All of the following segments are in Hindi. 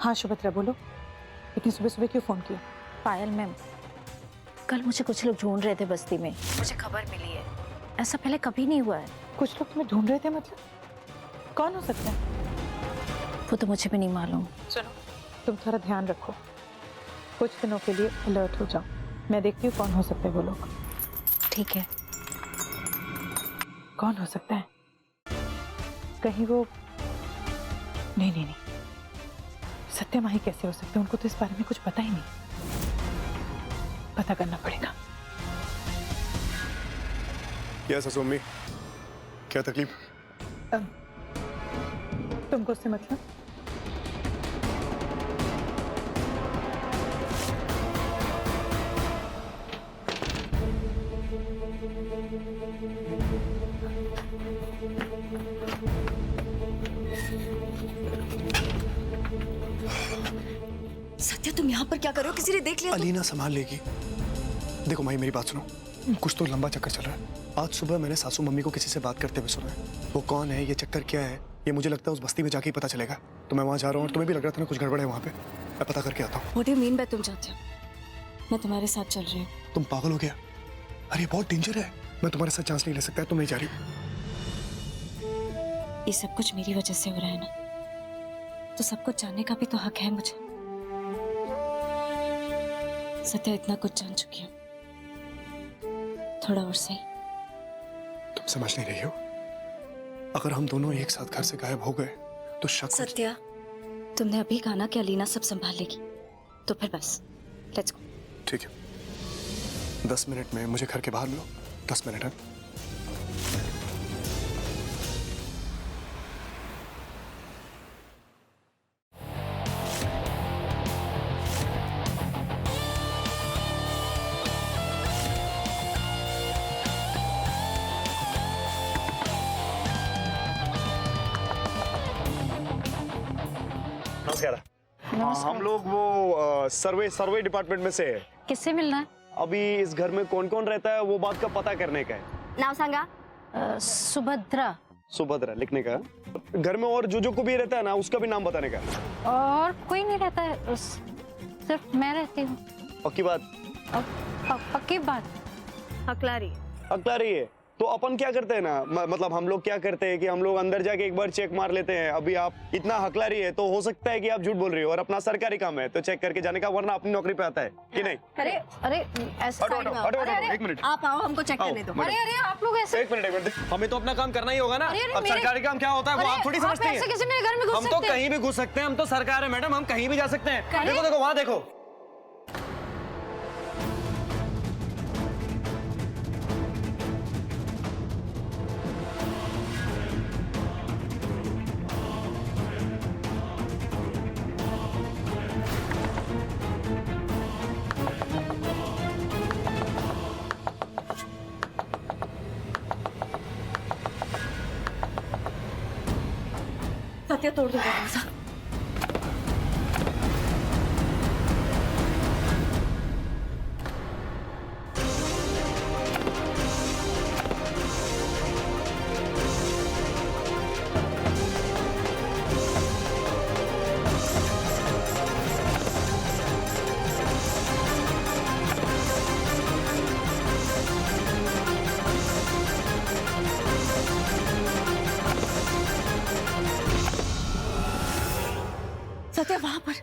हाँ सुभद्रा बोलो, इतनी सुबह सुबह क्यों फोन किया? पायल मैम, कल मुझे कुछ लोग ढूंढ रहे थे बस्ती में, मुझे खबर मिली है। ऐसा पहले कभी नहीं हुआ है। कुछ लोग तुम्हें ढूंढ रहे थे मतलब? कौन हो सकता है? वो तो मुझे भी नहीं मालूम। सुनो, तुम थोड़ा ध्यान रखो, कुछ दिनों के लिए अलर्ट हो जाओ। मैं देखती हूँ कौन हो सकता है वो लोग। ठीक है। कौन हो सकता है? कहीं वो नहीं नहीं नहीं, सत्यमाही कैसे हो सकते हैं? उनको तो इस बारे में कुछ पता ही नहीं। पता करना पड़ेगा। यस मम्मी, क्या तकलीफ? तुमको उससे मतलब? सत्या, तुम यहाँ पर क्या कर रहे हो? किसी ने देख लिया तो? अलीना संभाल लेगी। देखो माही, मेरी बात सुनो, कुछ तो लंबा चक्कर चल रहा है। आज सुबह मैंने सासू मम्मी को किसी से बात करते हुए सुना है। वो कौन है, ये चक्कर क्या है, ये मुझे लगता है उस बस्ती में जाके ही पता चलेगा। तो मैं वहाँ जा रहा हूँ और तुम्हें भी लग रहा था ना कुछ गड़बड़ है वहाँ पे। मैं पता करके आता हूँ। What do you mean by तुम चाहते हो? मैं तुम्हारे साथ चल रही हूँ। तुम पागल हो गया? अरे बहुत डेंजर है, मैं तुम्हारे साथ चांस नहीं ले सकता। तुम नहीं जा रही? ये सब कुछ मेरी वजह से हो रहा है ना, तो सब कुछ जानने का भी तो हक है मुझे। सत्या, इतना कुछ जान चुकी हूँ, थोड़ा और सही। तुम समझ नहीं रही हो, अगर हम दोनों एक साथ घर से गायब हो गए तो शक। सत्या, तुमने अभी कहा ना कि अलीना सब संभाल लेगी, तो फिर बस लेट्स गो। ठीक है, 10 मिनट में मुझे घर के बाहर लो। 10 मिनट है। नमस्कार। हम लोग वो सर्वे डिपार्टमेंट में से है। किससे मिलना है? अभी इस घर में कौन कौन रहता है वो बात का पता करने का है। नाम सांगा। सुभद्रा। सुभद्रा लिखने का। घर में और जो को भी रहता है ना, उसका भी नाम बताने का। और कोई नहीं रहता है, सिर्फ मैं रहती हूँ। पक्की बात? पक्की बात। हकला रही है। तो अपन क्या करते हैं ना, मतलब हम लोग क्या करते हैं कि हम लोग अंदर जाके एक बार चेक मार लेते हैं। अभी आप इतना हकला रही है तो हो सकता है कि आप झूठ बोल रही हो, और अपना सरकारी काम है तो चेक करके जाने का, वरना अपनी नौकरी पे आता है कि नहीं? अरे अरे ऐसा हटो, एक मिनट। आप आओ, हमको चेक करने दो। अरे अरे आप लोग ऐसे। एक मिनट, हमें तो अपना काम करना ही होगा ना। अब सरकारी काम क्या होता है वो आप थोड़ी समझती हैं। कैसे मेरे घर में घुस हम तो कहीं भी घुस सकते हैं, हम तो सरकार है मैडम, हम कहीं भी जा सकते हैं। देखो वहाँ देखो। सत्या, तोड़ दो दरवाजा। सत्या, वहां पर।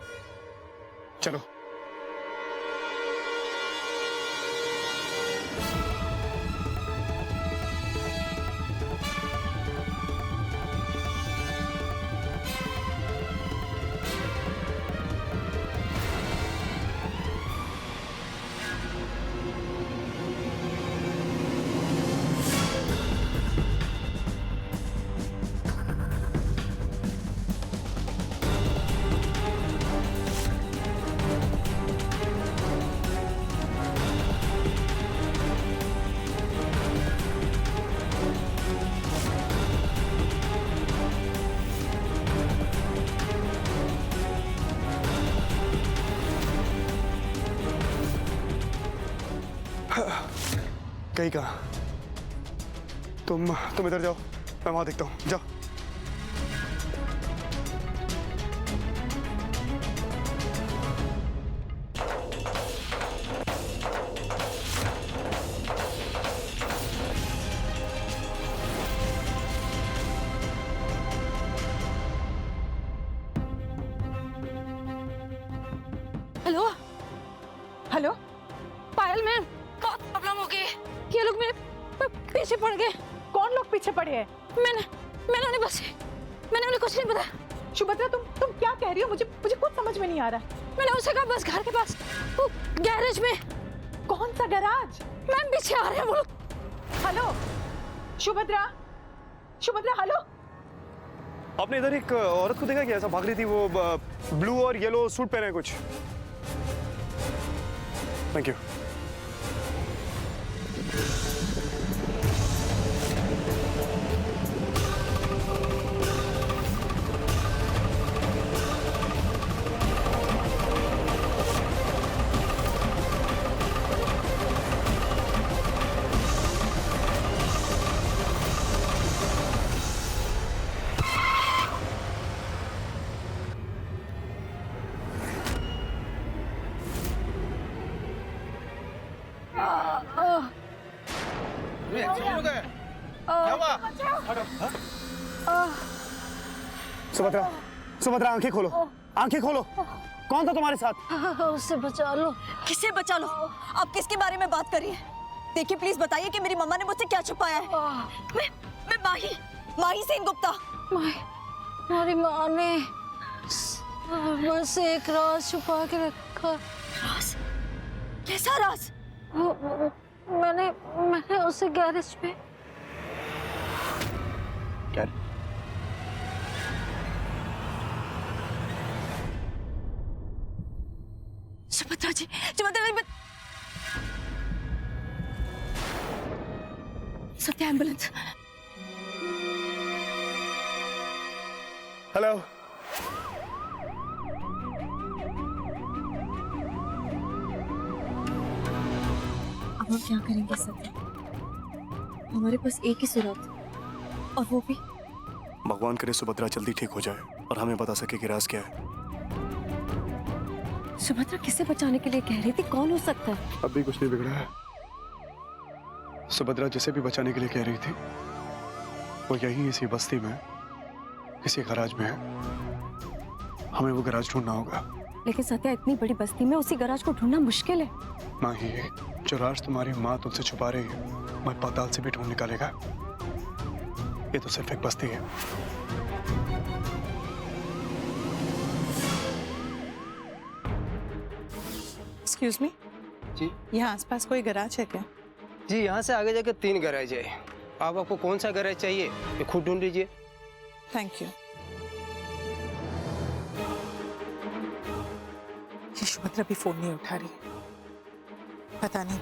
चलो। कहीं कहा? तुम इधर जाओ, मैं वहां देखता हूँ। जाओ। लगे। कौन लोग पीछे पड़े हैं? मैंने उन्हें कुछ नहीं बताया। सुभद्रा तुम क्या कह रही हो? मुझे कुछ समझ में नहीं आ रहा है। मैंने उसे कहा बस घर के पास, वो गैरेज में। कौन सा गैराज? मैम पीछे आ रहे हैं वो लोग। Hello Shubhadra, hello. आपने इधर एक औरत को देखा क्या? ऐसा भाग रही थी, वो ब्लू और येलो सूट पहने कुछ। Thank you. सुभद्रा आंखें खोलो, आंखें खोलो। कौन था तुम्हारे साथ? उससे बचा लो। किसे बचा लो? आप किसके बारे में बात कर रही हैं? देखिए प्लीज बताइए कि मेरी मम्मा ने मुझसे क्या छुपाया है। मैं माही सेन गुप्ता। हमारी माँ ने मुझसे एक राज छुपा के रखा। राज? कैसा राज? मैंने उसे गैरेज पे। क्या? सुभद्रा जी, सत्या एम्बुलेंस। हेलो। अब हम क्या करेंगे सत्या? हमारे पास एक ही सुराग, और वो भी। भगवान करे सुभद्रा जल्दी ठीक हो जाए और हमें बता सके कि राज क्या है। सुभद्रा किसे बचाने के लिए कह रही थी? कौन हो सकता है? अब भी कुछ नहीं बिगड़ा है। सुभद्रा जिसे भी बचाने के लिए कह रही थी वो यही इसी बस्ती में इसी गैराज में है। हमें वो गैराज ढूंढना होगा। लेकिन सत्या इतनी बड़ी बस्ती में उसी गैराज को ढूंढना मुश्किल है। माही, जो राज तुम्हारी माँ तुमसे छुपा रही है मैं पाताल से भी ढूंढ निकालेगा। ये तो सिर्फ एक बस्ती है। एक्सक्यूज मी जी यहाँ आसपास कोई गैराज है क्या? जी, यहाँ से आगे जाकर 3 गैराज है। आपको कौन सा गैराज चाहिए ये खुद ढूंढ लीजिए। Thank you. ये सुभद्रा भी फोन नहीं उठा रही, पता नहीं।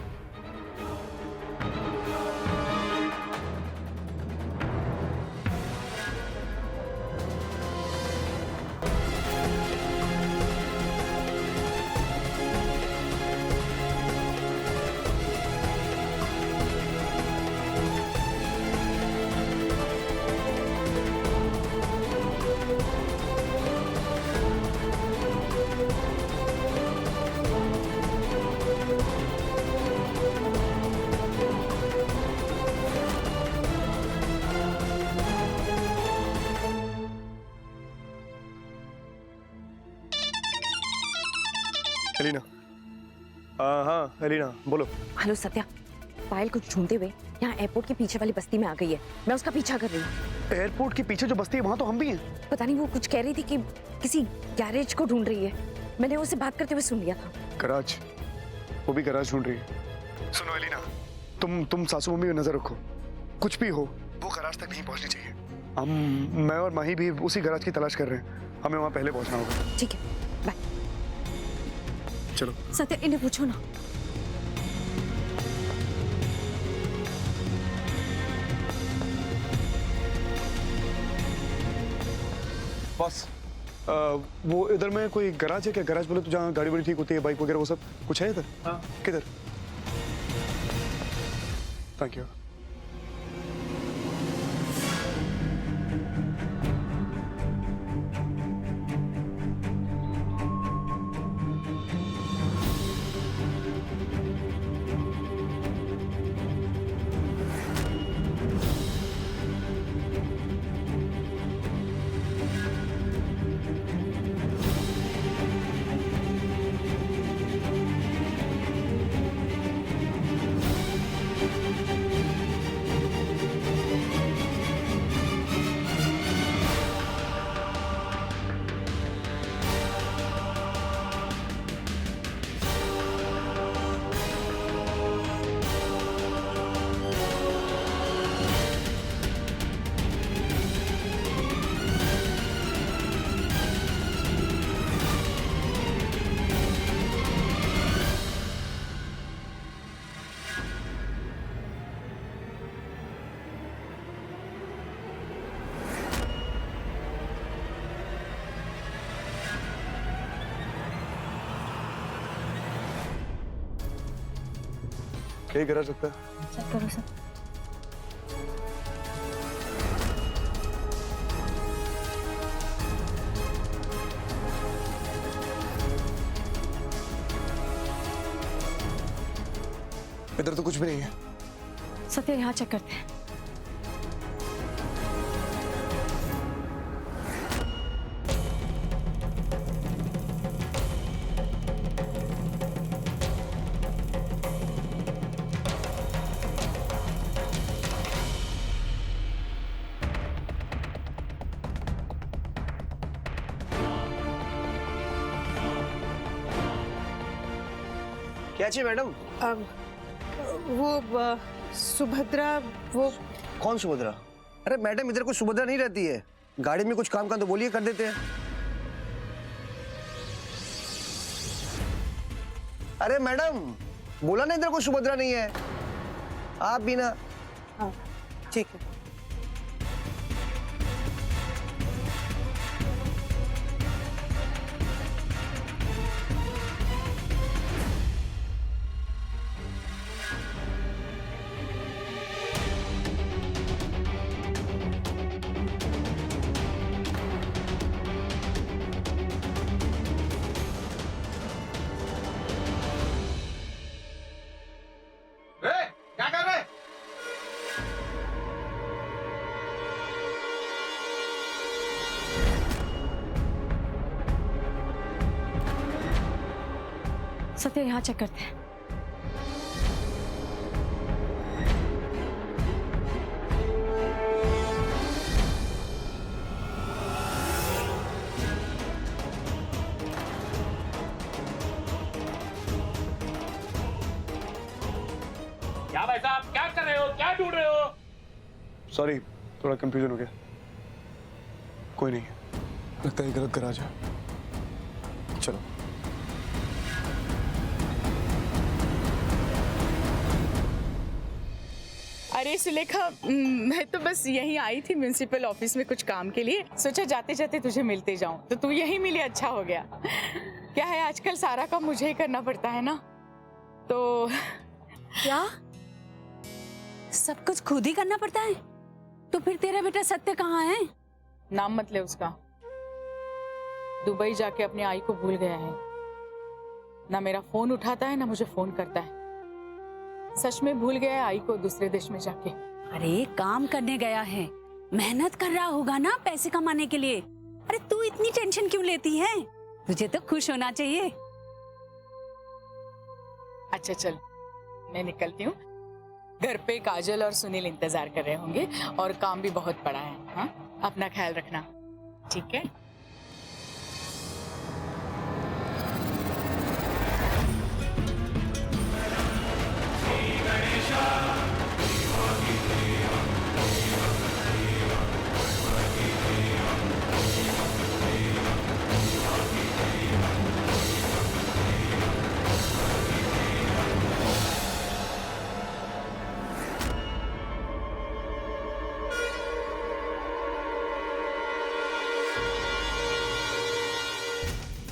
एलिना। हाँ एलिना, बोलो। हेलो सत्या, पायल कुछ ढूंढते हुए यहाँ एयरपोर्ट के पीछे वाली बस्ती में आ गई है। मैं उसका पीछा कर रही हूँ। एयरपोर्ट के पीछे जो बस्ती है वहां तो हम भी हैं। पता नहीं वो कुछ कह रही थी कि किसी गैरेज को ढूंढ रही है। मैंने उससे बात करते हुए सुन लिया था। गैराज? वो भी गैराज ढूंढ रही है। सुनो एलिना, तुम सासू मम्मी पे नजर रखो। कुछ भी हो वो गैराज तक नहीं पहुंचनी चाहिए। मैं और माही भी उसी गैराज की तलाश कर रहे हैं। हमें वहां पहले पहुंचना होगा। ठीक है, बाय। चलो सत्या, इन्हें पूछो ना। बस वो इधर में कोई गैराज है क्या? गैराज बोले तो जहाँ गाड़ी बड़ी ठीक होती है, बाइक वगैरह वो सब कुछ है इधर? हाँ। किधर? Thank you. यही करा सकता है। चेक करो सर। इधर तो कुछ भी नहीं है। सत्य यहाँ चेक करते हैं। क्या चाहिए मैडम? वो सुभद्रा, वो कौन सुभद्रा? अरे मैडम इधर कोई सुभद्रा नहीं रहती है। गाड़ी में कुछ काम का तो बोलिए, कर देते हैं। अरे मैडम बोला ना इधर कोई सुभद्रा नहीं है। आप भी ना। ठीक है। क्या कर रहे? सत्य यहाँ चेक करते हैं। क्या भाई साहब, क्या कर रहे हो, क्या ढूंढ रहे हो? सॉरी, थोड़ा कंफ्यूजन हो गया। कोई नहीं, लगता है ये गलत गराज है। चलो। अरे सुलेखा, मैं तो बस यहीं आई थी म्युनिसिपल ऑफिस में कुछ काम के लिए। सोचा जाते जाते तुझे मिलते जाऊं, तो तू यहीं मिली, अच्छा हो गया। क्या है, आजकल सारा काम मुझे ही करना पड़ता है ना, तो क्या सब कुछ खुद ही करना पड़ता है? तो फिर तेरा बेटा सत्य कहाँ है? नाम मत ले उसका। दुबई जाके अपनी आई को भूल गया है। ना मेरा फोन उठाता है, ना मुझे फोन करता है। सच में भूल गया है आई को, दूसरे देश में जाके। अरे काम करने गया है, मेहनत कर रहा होगा ना पैसे कमाने के लिए। अरे तू इतनी टेंशन क्यों लेती है? तुझे तो खुश होना चाहिए। अच्छा चल, मैं निकलती हूँ। घर पे काजल और सुनील इंतजार कर रहे होंगे और काम भी बहुत पड़ा है। हाँ, अपना ख्याल रखना, ठीक है?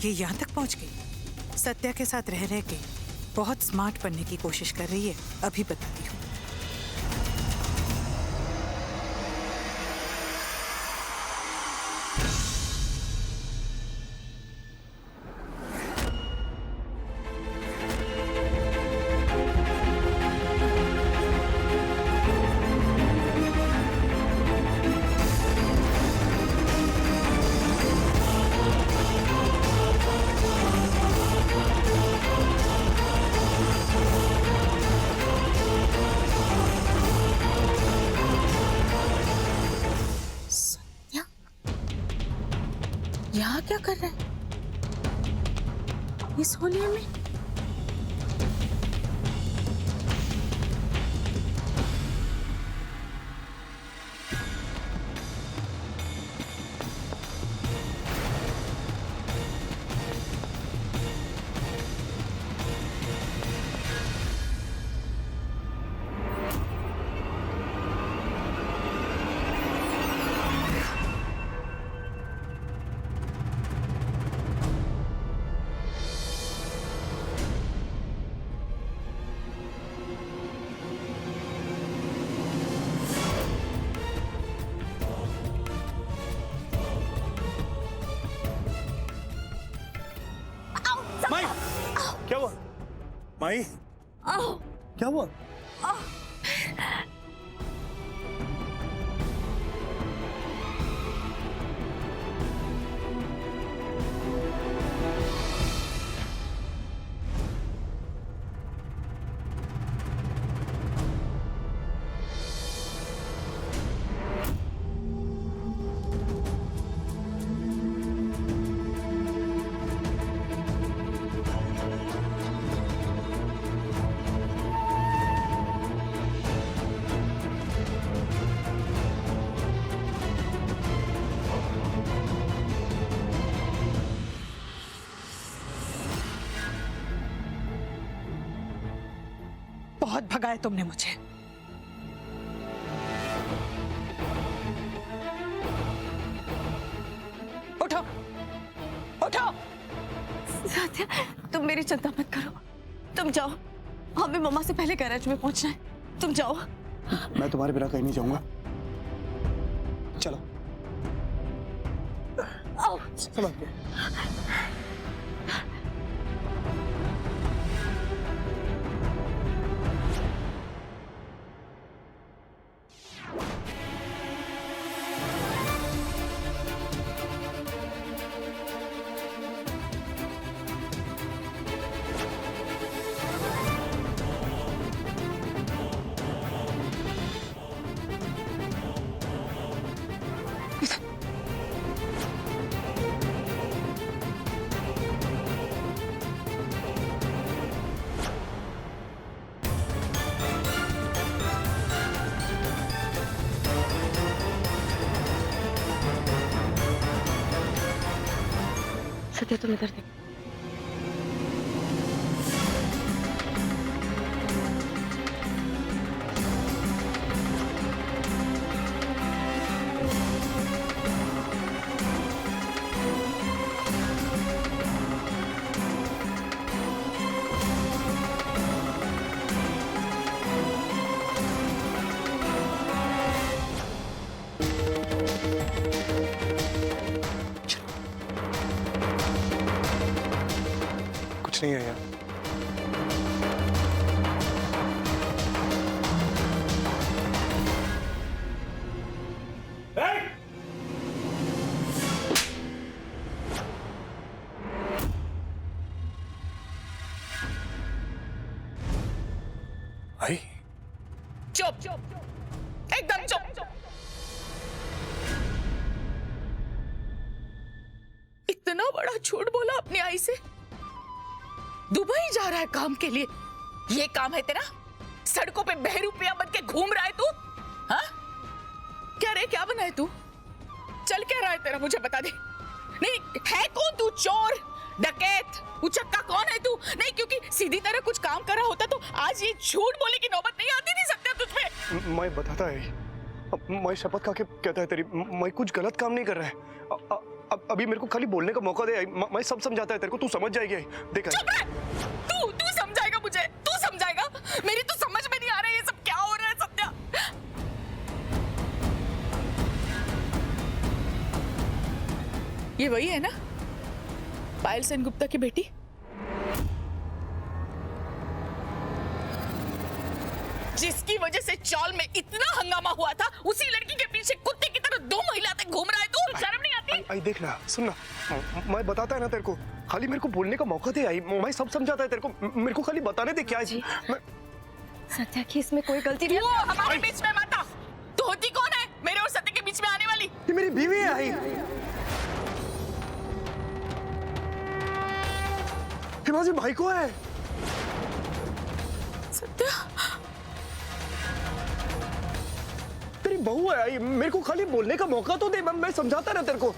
ये यहाँ तक पहुँच गई। सत्या के साथ रह रह के बहुत स्मार्ट बनने की कोशिश कर रही है। अभी बताती हूँ। यहाँ क्या कर रहे हैं इस होलिये में? माई क्या हुआ? बहुत भगाया तुमने मुझे। उठो, उठो। सत्या, तुम मेरी चिंता मत करो, तुम जाओ। हमें मम्मा से पहले गैराज में पहुंचना है, तुम जाओ। मैं तुम्हारे बिना कहीं नहीं जाऊंगा। चलो। संभाल के। सत्या, तुम इधर देखो। कुछ नहीं है यार। आई चुप, एकदम चुप। इतना बड़ा झूठ बोला अपनी आई से। दुबई जा रहा है काम के लिए, ये काम है तेरा? सड़कों पे बहरूपिया बन के घूम रहा है तू? हाँ? क्या रे, क्या बना है तू? चल क्या रहा है तेरा, मुझे बता दे। नहीं है कौन तू? चोर, डकैत, उचक्का कौन है तू? नहीं, क्योंकि सीधी तरह कुछ काम कर रहा होता तो आज ये झूठ बोले की नौबत नहीं आती। नहीं सकता तुझ पे। मैं बताता है, मैं शपथ खा के कहता है तेरी, मैं कुछ गलत काम नहीं कर रहा है। अभी मेरे को खाली बोलने का मौका दे। मैं सब समझाता है तेरे को, तू समझ जाएगी। देखा तू समझाएगा मुझे? तू समझाएगा? मेरी तो समझ में नहीं आ रहा है ये सब क्या हो रहा है। सत्या, ये वही है ना, पायल सेन गुप्ता की बेटी? जिसकी वजह से चौल में इतना हंगामा हुआ था, उसी लड़की के पीछे कुत्ते की तरह 2 महिलाएं घूम रहा है तू। शर्म नहीं आती? आई देख ना, सुन ना, मैं बताता है ना तेरे को, खाली मेरे को बोलने का मौका दे। आई, मैं सब समझाता है तेरे को, मेरे को खाली बताने दे क्या है। सत्या की इसमें कोई गलती नहीं है। हमारे बीच में मत आ। तू होती कौन है मेरे और सत्य के बीच में आने वाली? ये मेरी बीवी है। आई, हिमांशु भाई को है। सत्या, तेरी बहू है। आई, मेरे को खाली बोलने का मौका तो दे, मैं समझाता ना तेरे को।